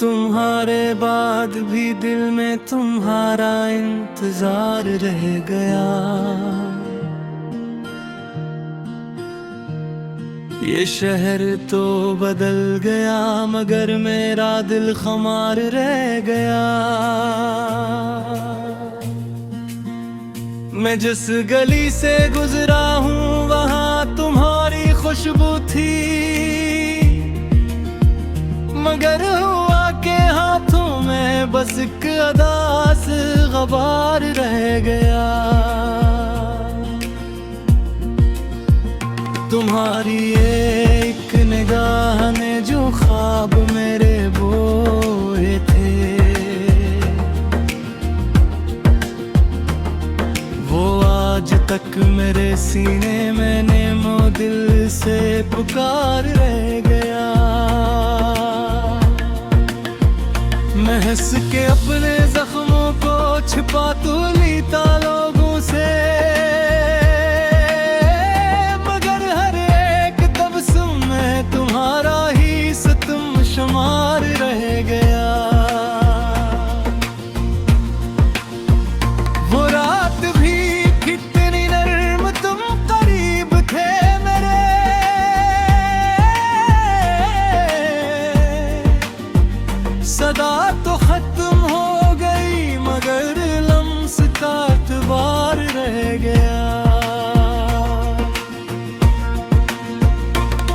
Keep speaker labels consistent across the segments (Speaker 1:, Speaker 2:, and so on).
Speaker 1: तुम्हारे बाद भी दिल में तुम्हारा इंतजार रह गया। ये शहर तो बदल गया मगर मेरा दिल खमार रह गया। मैं जिस गली से गुजरा हूँ वहाँ तुम्हारी खुशबू थी, मगर हुआ के हाथों में बस एक अदास गबार रह गया। तुम्हारी एक निगाह ने जो ख्वाब मेरे बोए थे, वो आज तक मेरे सीने में नेमो दिल से पुकार रह गया। मैं हंस के अपने जख्मों को छिपा तो लेता लोगों से, मगर हर एक तबस्सुम में तुम्हारा ही सितम शुमार रह गया। वो रात भी कितनी नर्म तुम करीब थे मेरे, सदा तो खत्म हो गई मगर लम्स का एतबार रह गया।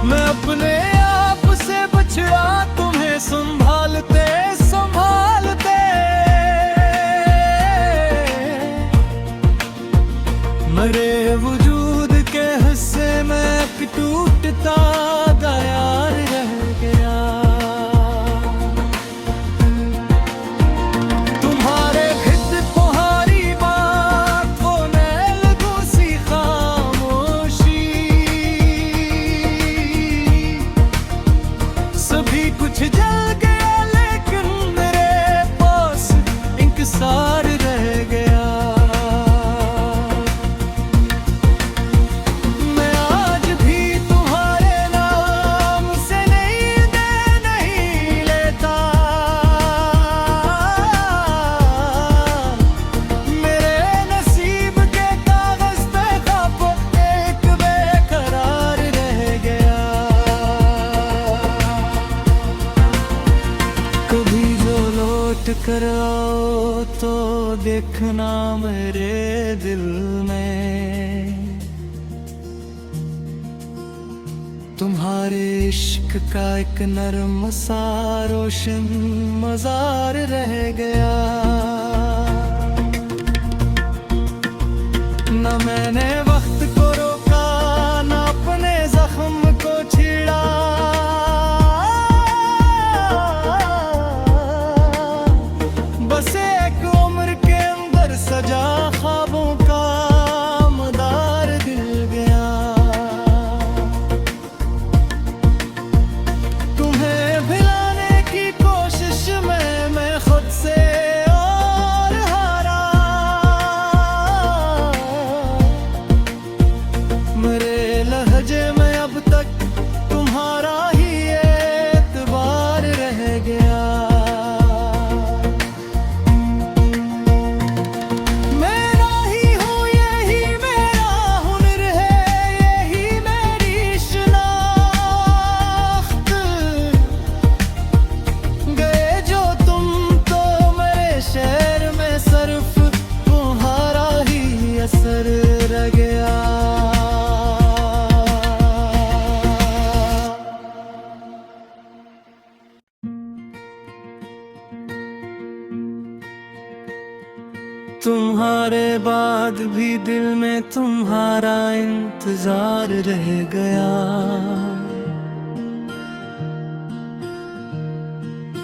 Speaker 1: मैं अपने आप से बछड़ा तुम्हें संभालते संभालते, मेरे वजूद के हिस्से में टूटता दयार रह गया। कुछ जल गया लेकिन मेरे पास इंकसार रह गया। मैं आज भी तुम्हारे नाम से नींद नहीं लेता, मेरे नसीब के कागज पे खप एक बेकरार रह गया। कभी जो लौट कर आओ तो देखना मेरे दिल में तुम्हारे इश्क का एक नर्म सा रोशन मजार रह गया। न मैंने वक्त को रोका न अपने जख्म को छेड़ा, बस एक उम्र के अंदर सजा ख्वाबों का मदार दिल गया। तुम्हें भिलाने की कोशिश में मैं खुद से और हारा, मेरे लहजे में अब तक तुम्हारा ही एतबार रह गया। तुम्हारे बाद भी दिल में तुम्हारा इंतजार रह गया।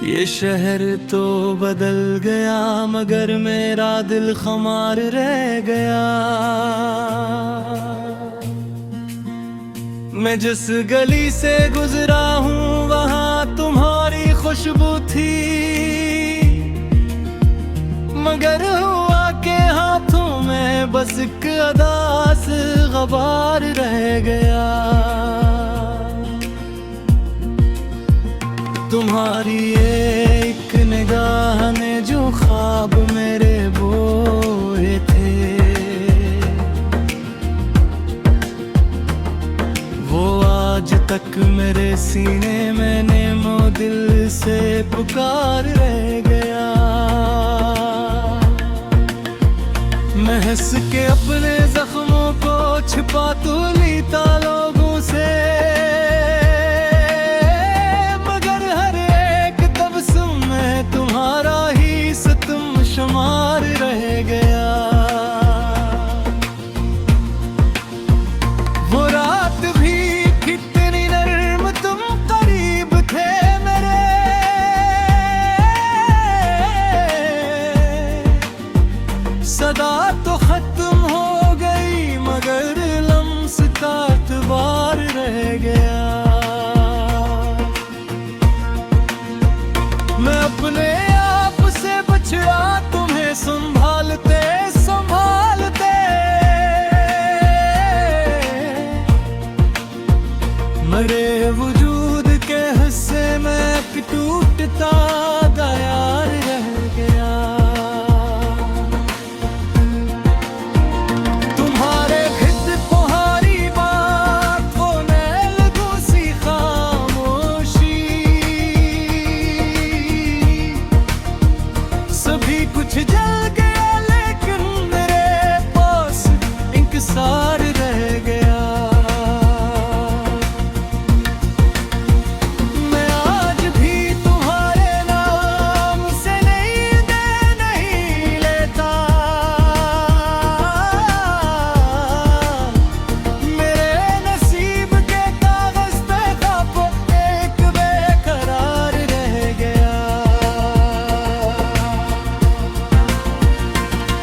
Speaker 1: ये शहर तो बदल गया मगर मेरा दिल खमार रह गया। मैं जिस गली से गुजरा हूँ वहाँ तुम्हारी खुशबू थी, मगर हुआ के हाथों में बस एक अदास गबार रह गया। तुम्हारी एक आज तक मेरे सीने में नेमो दिल से पुकार रह गया। मैं हंस के अपने जख्मों को छिपा तो लेता लोगों से, मगर हर एक तबस्सुम में तुम्हारा ही सितम शुमार रह गया। वो रात भी कितनी नर्म तुम करीब थे मेरे, सदा तो खत्म हो गई मगर लम्स का एतबार रह गया। मैं अपने आप से बचड़ा तुम्हें संभालते संभालते, मेरे वजूद के हिस्से में एक टूटता दयार रह गया। तुम्हारे भिद तुम्हारी बात वो नैल दूसरी खामोशी, सभी कुछ जल गया लेकिन मेरे पास इंकसार रह गया। मैं आज भी तुम्हारे नाम से नींद नहीं लेता, मेरे नसीब के कागज पे खप एक बेकरार रह गया।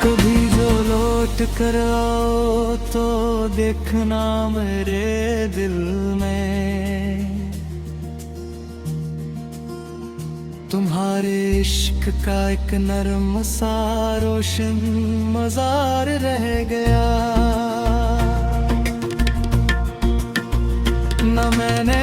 Speaker 1: कभी जो लौट कर आओ तो देखना मेरे दिल में तुम्हारे इश्क का एक नर्म सा रोशन मजार रह गया। न मैंने